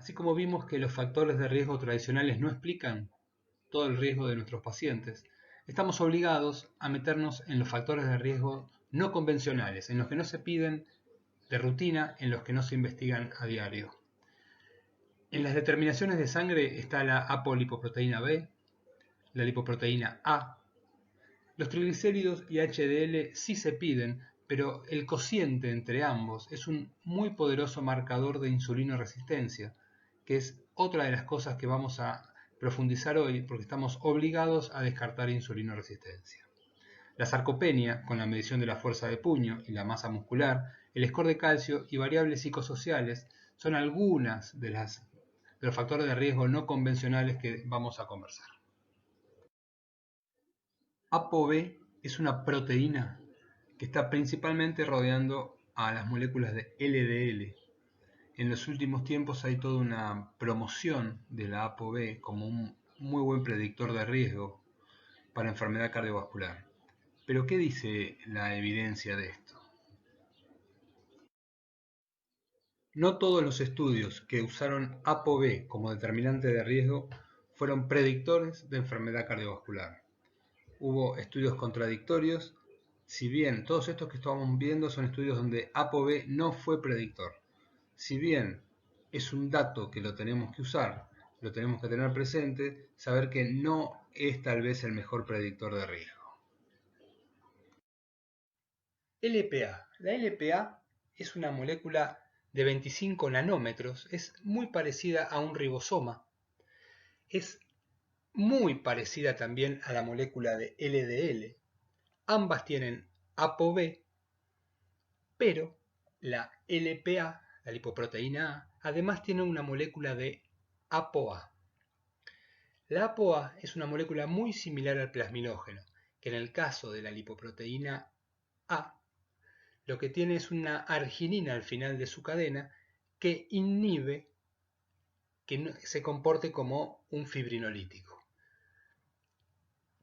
Así como vimos que los factores de riesgo tradicionales no explican todo el riesgo de nuestros pacientes, estamos obligados a meternos en los factores de riesgo no convencionales, en los que no se piden de rutina, en los que no se investigan a diario. En las determinaciones de sangre está la apolipoproteína B, la lipoproteína A. Los triglicéridos y HDL sí se piden, pero el cociente entre ambos es un muy poderoso marcador de insulinoresistencia, que es otra de las cosas que vamos a profundizar hoy porque estamos obligados a descartar insulinoresistencia. La sarcopenia, con la medición de la fuerza de puño y la masa muscular, el score de calcio y variables psicosociales son algunas de los factores de riesgo no convencionales que vamos a conversar. ApoB es una proteína que está principalmente rodeando a las moléculas de LDL. En los últimos tiempos hay toda una promoción de la ApoB como un muy buen predictor de riesgo para enfermedad cardiovascular. Pero ¿qué dice la evidencia de esto? No todos los estudios que usaron ApoB como determinante de riesgo fueron predictores de enfermedad cardiovascular. Hubo estudios contradictorios, si bien todos estos que estamos viendo son estudios donde ApoB no fue predictor. Si bien es un dato que lo tenemos que usar, lo tenemos que tener presente, saber que no es tal vez el mejor predictor de riesgo. LPA. La LPA es una molécula de 25 nanómetros, es muy parecida a un ribosoma, es muy parecida también a la molécula de LDL. Ambas tienen ApoB, pero la LPA, la lipoproteína A, además tiene una molécula de ApoA. La ApoA es una molécula muy similar al plasminógeno, que en el caso de la lipoproteína A, lo que tiene es una arginina al final de su cadena que inhibe que se comporte como un fibrinolítico.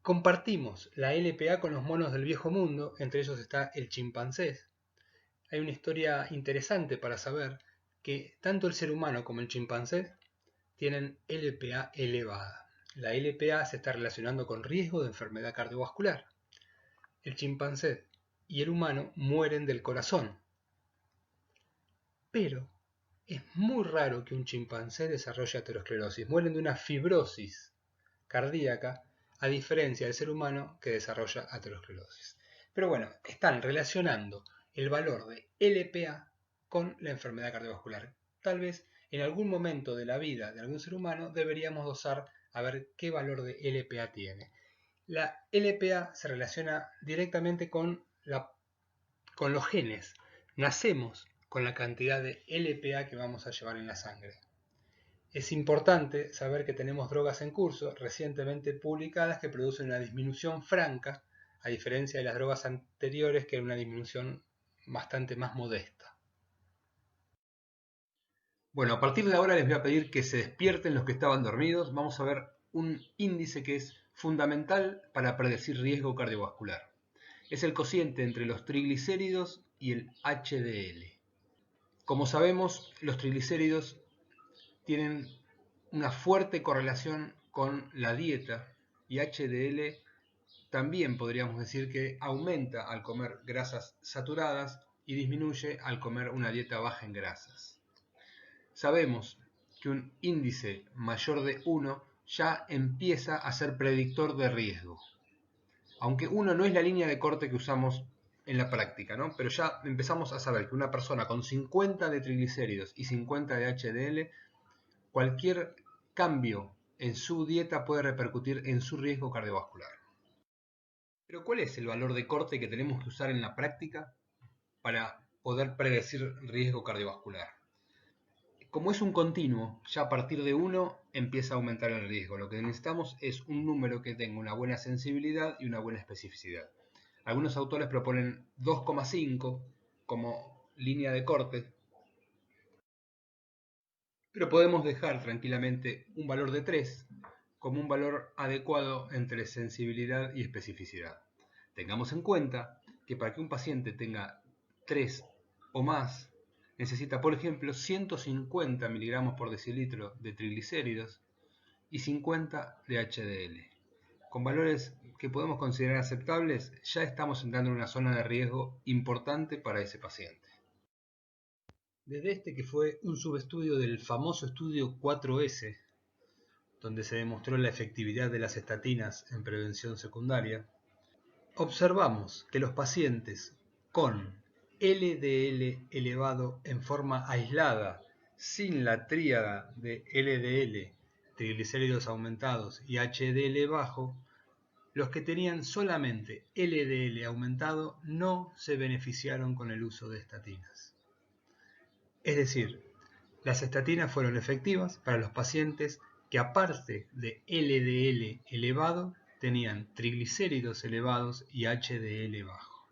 Compartimos la LPA con los monos del viejo mundo, entre ellos está el chimpancé. Hay una historia interesante para saber que tanto el ser humano como el chimpancé tienen LPA elevada. La LPA se está relacionando con riesgo de enfermedad cardiovascular. El chimpancé y el humano mueren del corazón. Pero es muy raro que un chimpancé desarrolle aterosclerosis. Mueren de una fibrosis cardíaca, a diferencia del ser humano que desarrolla aterosclerosis. Pero bueno, están relacionando el valor de LPA con la enfermedad cardiovascular. Tal vez en algún momento de la vida de algún ser humano deberíamos dosar a ver qué valor de LPA tiene. La LPA se relaciona directamente con los genes. Nacemos con la cantidad de LPA que vamos a llevar en la sangre. Es importante saber que tenemos drogas en curso recientemente publicadas que producen una disminución franca, a diferencia de las drogas anteriores que era una disminución bastante más modesta. Bueno, a partir de ahora les voy a pedir que se despierten los que estaban dormidos. Vamos a ver un índice que es fundamental para predecir riesgo cardiovascular. Es el cociente entre los triglicéridos y el HDL. Como sabemos, los triglicéridos tienen una fuerte correlación con la dieta y HDL también podríamos decir que aumenta al comer grasas saturadas y disminuye al comer una dieta baja en grasas. Sabemos que un índice mayor de 1 ya empieza a ser predictor de riesgo. Aunque 1 no es la línea de corte que usamos en la práctica, ¿no? Pero ya empezamos a saber que una persona con 50 de triglicéridos y 50 de HDL, cualquier cambio en su dieta puede repercutir en su riesgo cardiovascular. Pero ¿cuál es el valor de corte que tenemos que usar en la práctica para poder predecir riesgo cardiovascular? Como es un continuo, ya a partir de 1 empieza a aumentar el riesgo. Lo que necesitamos es un número que tenga una buena sensibilidad y una buena especificidad. Algunos autores proponen 2,5 como línea de corte, pero podemos dejar tranquilamente un valor de 3 como un valor adecuado entre sensibilidad y especificidad. Tengamos en cuenta que para que un paciente tenga 3 o más, necesita, por ejemplo, 150 miligramos por decilitro de triglicéridos y 50 de HDL. Con valores que podemos considerar aceptables, ya estamos entrando en una zona de riesgo importante para ese paciente. Desde este, que fue un subestudio del famoso estudio 4S, donde se demostró la efectividad de las estatinas en prevención secundaria, observamos que los pacientes con LDL elevado en forma aislada, sin la tríada de LDL, triglicéridos aumentados y HDL bajo, los que tenían solamente LDL aumentado no se beneficiaron con el uso de estatinas. Es decir, las estatinas fueron efectivas para los pacientes que, aparte de LDL elevado, tenían triglicéridos elevados y HDL bajo.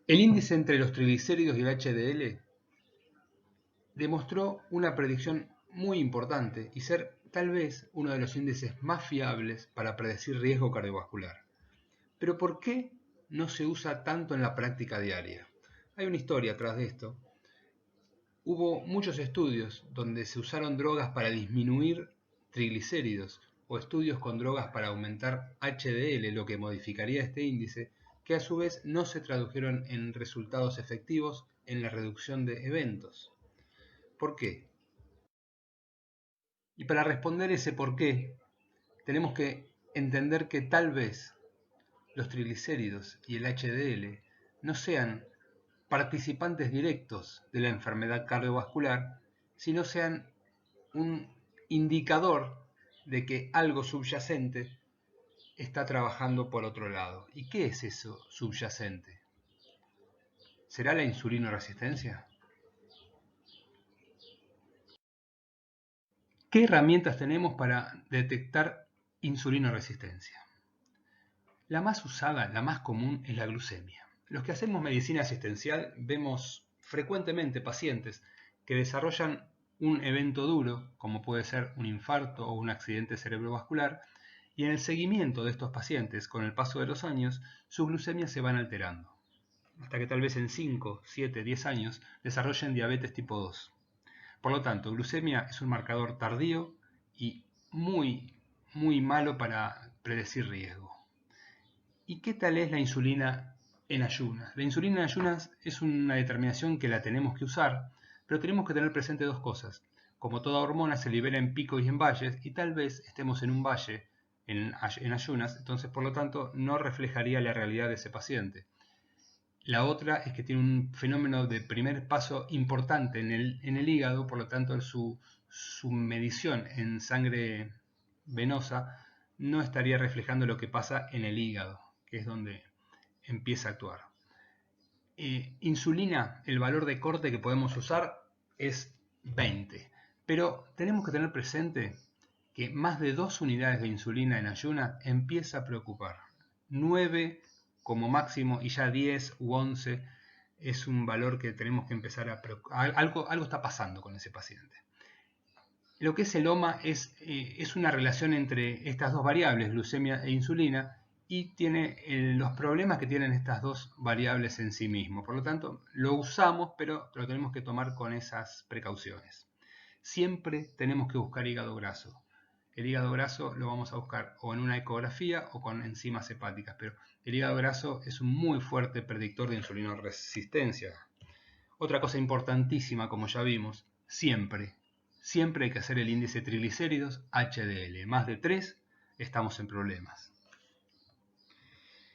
El índice entre los triglicéridos y el HDL demostró una predicción muy importante y ser tal vez uno de los índices más fiables para predecir riesgo cardiovascular. Pero ¿por qué no se usa tanto en la práctica diaria? Hay una historia atrás de esto. Hubo muchos estudios donde se usaron drogas para disminuir triglicéridos o estudios con drogas para aumentar HDL, lo que modificaría este índice, que a su vez no se tradujeron en resultados efectivos en la reducción de eventos. ¿Por qué? Y para responder ese por qué, tenemos que entender que tal vez los triglicéridos y el HDL no sean participantes directos de la enfermedad cardiovascular, sino sean un indicador de que algo subyacente está trabajando por otro lado. ¿Y qué es eso subyacente? ¿Será la insulinoresistencia? ¿Qué herramientas tenemos para detectar insulinoresistencia? La más usada, la más común, es la glucemia. Los que hacemos medicina asistencial vemos frecuentemente pacientes que desarrollan un evento duro, como puede ser un infarto o un accidente cerebrovascular, y en el seguimiento de estos pacientes, con el paso de los años, sus glucemias se van alterando, hasta que tal vez en 5, 7, 10 años desarrollen diabetes tipo 2. Por lo tanto, glucemia es un marcador tardío y muy malo para predecir riesgo. ¿Y qué tal es la insulina en ayunas? La insulina en ayunas es una determinación que la tenemos que usar, pero tenemos que tener presente dos cosas. Como toda hormona se libera en picos y en valles, y tal vez estemos en un valle en ayunas, entonces por lo tanto no reflejaría la realidad de ese paciente. La otra es que tiene un fenómeno de primer paso importante en el hígado, por lo tanto su medición en sangre venosa no estaría reflejando lo que pasa en el hígado, que es donde empieza a actuar. Insulina, el valor de corte que podemos usar es 20, pero tenemos que tener presente que más de 2 unidades de insulina en ayunas empieza a preocupar. 9 como máximo y ya 10 u 11 es un valor que tenemos que empezar a preocupar. Algo está pasando con ese paciente. Lo que es el OMA es una relación entre estas dos variables, glucemia e insulina, y tiene los problemas que tienen estas dos variables en sí mismo. Por lo tanto, lo usamos, pero lo tenemos que tomar con esas precauciones. Siempre tenemos que buscar hígado graso. El hígado graso lo vamos a buscar o en una ecografía o con enzimas hepáticas, pero el hígado graso es un muy fuerte predictor de insulinoresistencia. Otra cosa importantísima, como ya vimos, siempre hay que hacer el índice de triglicéridos HDL. Más de 3 estamos en problemas.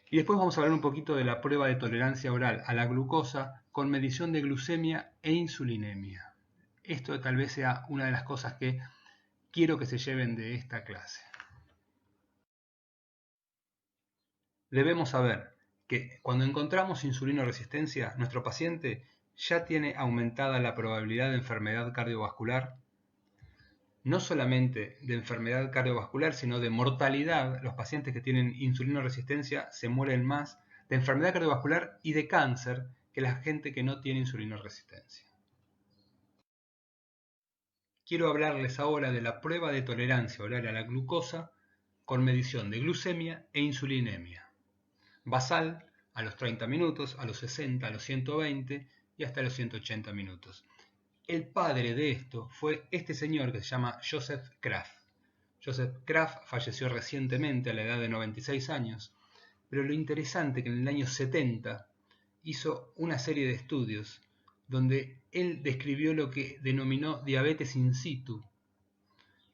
Y después vamos a hablar un poquito de la prueba de tolerancia oral a la glucosa con medición de glucemia e insulinemia. Esto tal vez sea una de las cosas que quiero que se lleven de esta clase. Debemos saber que cuando encontramos insulinoresistencia, nuestro paciente ya tiene aumentada la probabilidad de enfermedad cardiovascular, no solamente de enfermedad cardiovascular, sino de mortalidad. Los pacientes que tienen insulinoresistencia se mueren más de enfermedad cardiovascular y de cáncer que la gente que no tiene insulinoresistencia. Quiero hablarles ahora de la prueba de tolerancia oral a la glucosa con medición de glucemia e insulinemia, basal a los 30 minutos, a los 60, a los 120 y hasta los 180 minutos. El padre de esto fue este señor que se llama Joseph Kraft. Joseph Kraft falleció recientemente a la edad de 96 años, pero lo interesante es que en el año 70 hizo una serie de estudios donde él describió lo que denominó diabetes in situ,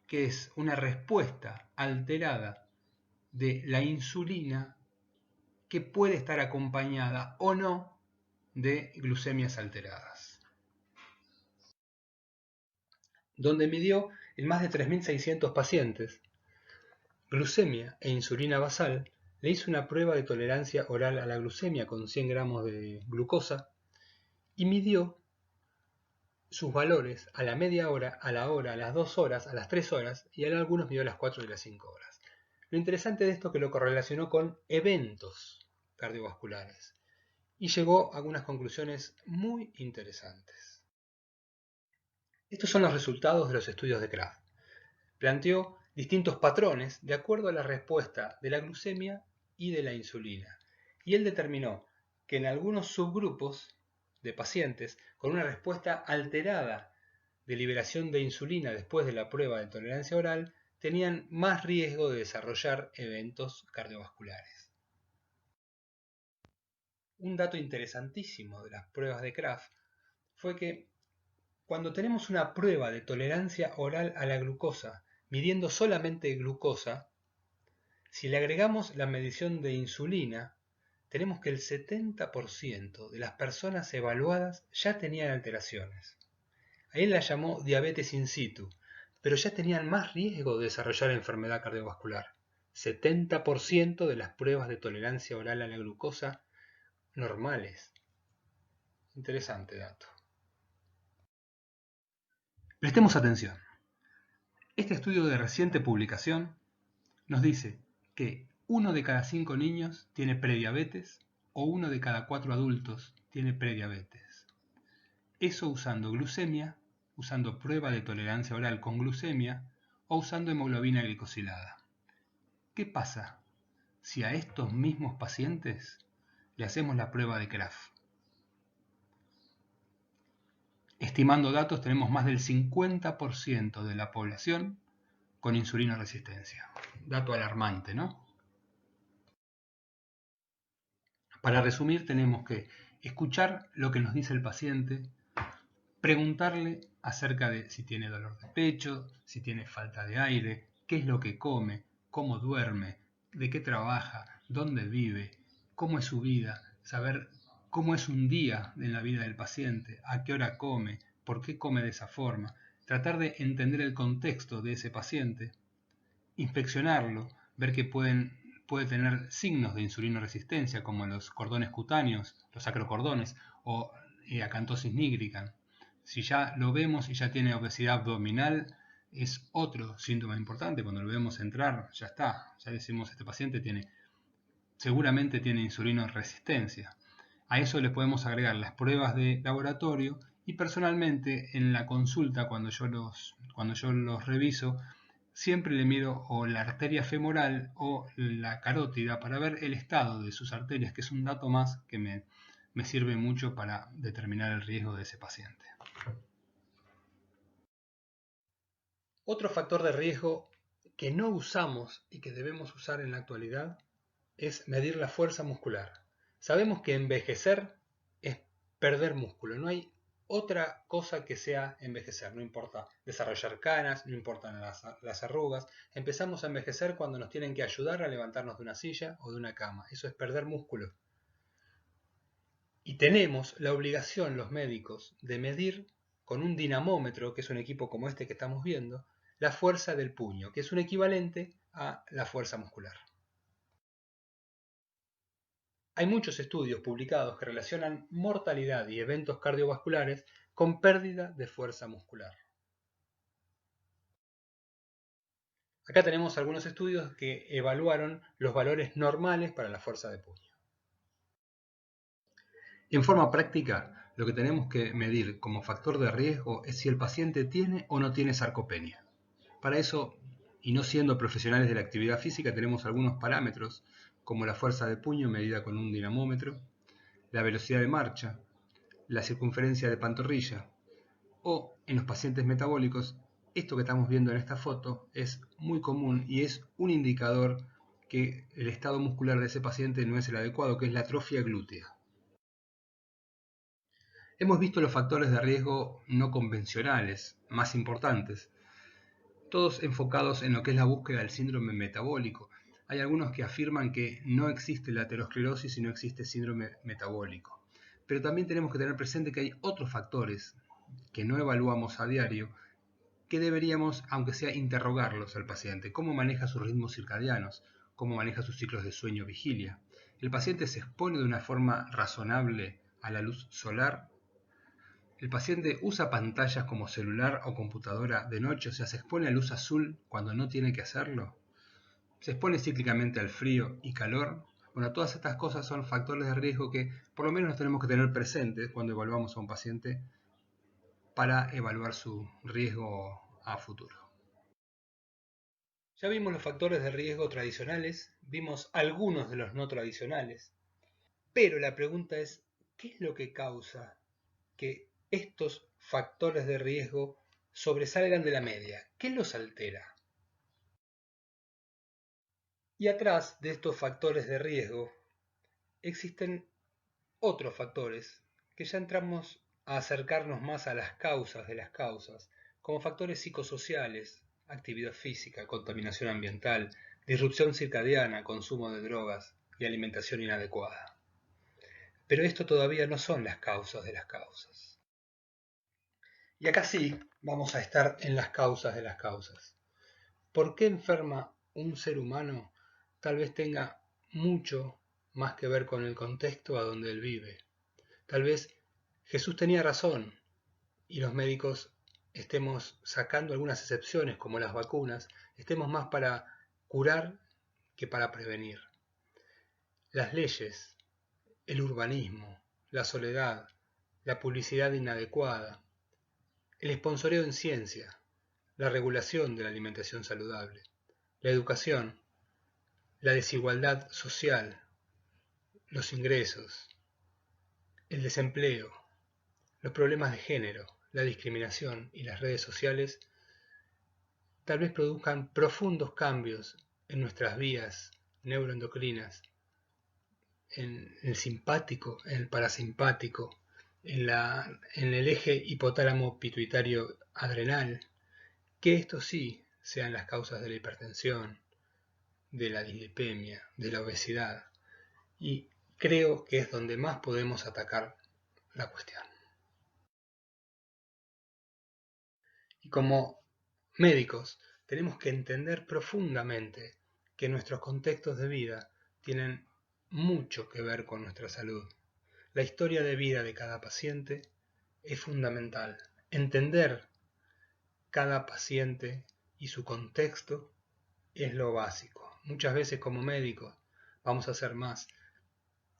que es una respuesta alterada de la insulina que puede estar acompañada o no de glucemias alteradas, donde midió en más de 3.600 pacientes glucemia e insulina basal. Le hizo una prueba de tolerancia oral a la glucemia con 100 gramos de glucosa y midió sus valores a la media hora, a la hora, a las 2 horas, a las 3 horas y a algunos midió a las 4 y las 5 horas. Lo interesante de esto es que lo correlacionó con eventos cardiovasculares y llegó a algunas conclusiones muy interesantes. Estos son los resultados de los estudios de Kraft. Planteó distintos patrones de acuerdo a la respuesta de la glucemia y de la insulina. Y él determinó que en algunos subgrupos de pacientes con una respuesta alterada de liberación de insulina después de la prueba de tolerancia oral tenían más riesgo de desarrollar eventos cardiovasculares. Un dato interesantísimo de las pruebas de Kraft fue que cuando tenemos una prueba de tolerancia oral a la glucosa midiendo solamente glucosa, si le agregamos la medición de insulina, tenemos que el 70% de las personas evaluadas ya tenían alteraciones. A él la llamó diabetes in situ, pero ya tenían más riesgo de desarrollar enfermedad cardiovascular. 70% de las pruebas de tolerancia oral a la glucosa normales. Interesante dato. Prestemos atención. Este estudio de reciente publicación nos dice que 1 de cada 5 niños tiene prediabetes o 1 de cada 4 adultos tiene prediabetes. Eso usando glucemia, usando prueba de tolerancia oral con glucemia o usando hemoglobina glicosilada. ¿Qué pasa si a estos mismos pacientes le hacemos la prueba de Kraft? Estimando datos, tenemos más del 50% de la población con insulinoresistencia. Dato alarmante, ¿no? Para resumir, tenemos que escuchar lo que nos dice el paciente, preguntarle acerca de si tiene dolor de pecho, si tiene falta de aire, qué es lo que come, cómo duerme, de qué trabaja, dónde vive, cómo es su vida, saber cómo es un día en la vida del paciente, a qué hora come, por qué come de esa forma, tratar de entender el contexto de ese paciente, inspeccionarlo, ver que puede tener signos de insulinoresistencia como los cordones cutáneos, los acrocordones o acantosis nigricans. Si ya lo vemos y ya tiene obesidad abdominal, es otro síntoma importante. Cuando lo vemos entrar, ya está, ya decimos este paciente seguramente tiene insulinoresistencia. A eso le podemos agregar las pruebas de laboratorio y personalmente en la consulta cuando yo los reviso siempre le mido o la arteria femoral o la carótida para ver el estado de sus arterias, que es un dato más que me sirve mucho para determinar el riesgo de ese paciente. Otro factor de riesgo que no usamos y que debemos usar en la actualidad es medir la fuerza muscular. Sabemos que envejecer es perder músculo, no hay otra cosa que sea envejecer, no importa desarrollar canas, no importan las arrugas, empezamos a envejecer cuando nos tienen que ayudar a levantarnos de una silla o de una cama, eso es perder músculo. Y tenemos la obligación los médicos de medir con un dinamómetro, que es un equipo como este que estamos viendo, la fuerza del puño, que es un equivalente a la fuerza muscular. Hay muchos estudios publicados que relacionan mortalidad y eventos cardiovasculares con pérdida de fuerza muscular. Acá tenemos algunos estudios que evaluaron los valores normales para la fuerza de puño. En forma práctica, lo que tenemos que medir como factor de riesgo es si el paciente tiene o no tiene sarcopenia. Para eso, y no siendo profesionales de la actividad física, tenemos algunos parámetros como la fuerza de puño medida con un dinamómetro, la velocidad de marcha, la circunferencia de pantorrilla, o en los pacientes metabólicos, esto que estamos viendo en esta foto es muy común y es un indicador que el estado muscular de ese paciente no es el adecuado, que es la atrofia glútea. Hemos visto los factores de riesgo no convencionales, más importantes, todos enfocados en lo que es la búsqueda del síndrome metabólico. Hay algunos que afirman que no existe la aterosclerosis y no existe síndrome metabólico. Pero también tenemos que tener presente que hay otros factores que no evaluamos a diario, que deberíamos, aunque sea, interrogarlos al paciente. ¿Cómo maneja sus ritmos circadianos? ¿Cómo maneja sus ciclos de sueño-vigilia? ¿El paciente se expone de una forma razonable a la luz solar? ¿El paciente usa pantallas como celular o computadora de noche? O sea, ¿se expone a luz azul cuando no tiene que hacerlo? ¿Se expone cíclicamente al frío y calor? Bueno, todas estas cosas son factores de riesgo que por lo menos nos tenemos que tener presentes cuando evaluamos a un paciente para evaluar su riesgo a futuro. Ya vimos los factores de riesgo tradicionales, vimos algunos de los no tradicionales, pero la pregunta es, ¿qué es lo que causa que estos factores de riesgo sobresalgan de la media? ¿Qué los altera? Y atrás de estos factores de riesgo existen otros factores que ya entramos a acercarnos más a las causas de las causas, como factores psicosociales, actividad física, contaminación ambiental, disrupción circadiana, consumo de drogas y alimentación inadecuada. Pero esto todavía no son las causas de las causas. Y acá sí vamos a estar en las causas de las causas. ¿Por qué enferma un ser humano? Tal vez tenga mucho más que ver con el contexto a donde él vive. Tal vez Jesús tenía razón y los médicos estemos sacando algunas excepciones como las vacunas, estemos más para curar que para prevenir. Las leyes, el urbanismo, la soledad, la publicidad inadecuada, el sponsoreo en ciencia, la regulación de la alimentación saludable, la educación, la desigualdad social, los ingresos, el desempleo, los problemas de género, la discriminación y las redes sociales tal vez produzcan profundos cambios en nuestras vías neuroendocrinas, en el simpático, en el parasimpático, en el eje hipotálamo pituitario adrenal, que estos sí sean las causas de la hipertensión, de la dislipemia, de la obesidad, y creo que es donde más podemos atacar la cuestión. Y como médicos tenemos que entender profundamente que nuestros contextos de vida tienen mucho que ver con nuestra salud. La historia de vida de cada paciente es fundamental. Entender cada paciente y su contexto es lo básico. Muchas veces como médicos vamos a hacer más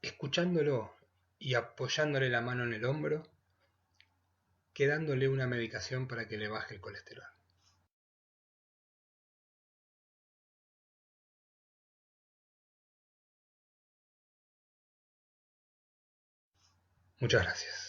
escuchándolo y apoyándole la mano en el hombro que dándole una medicación para que le baje el colesterol. Muchas gracias.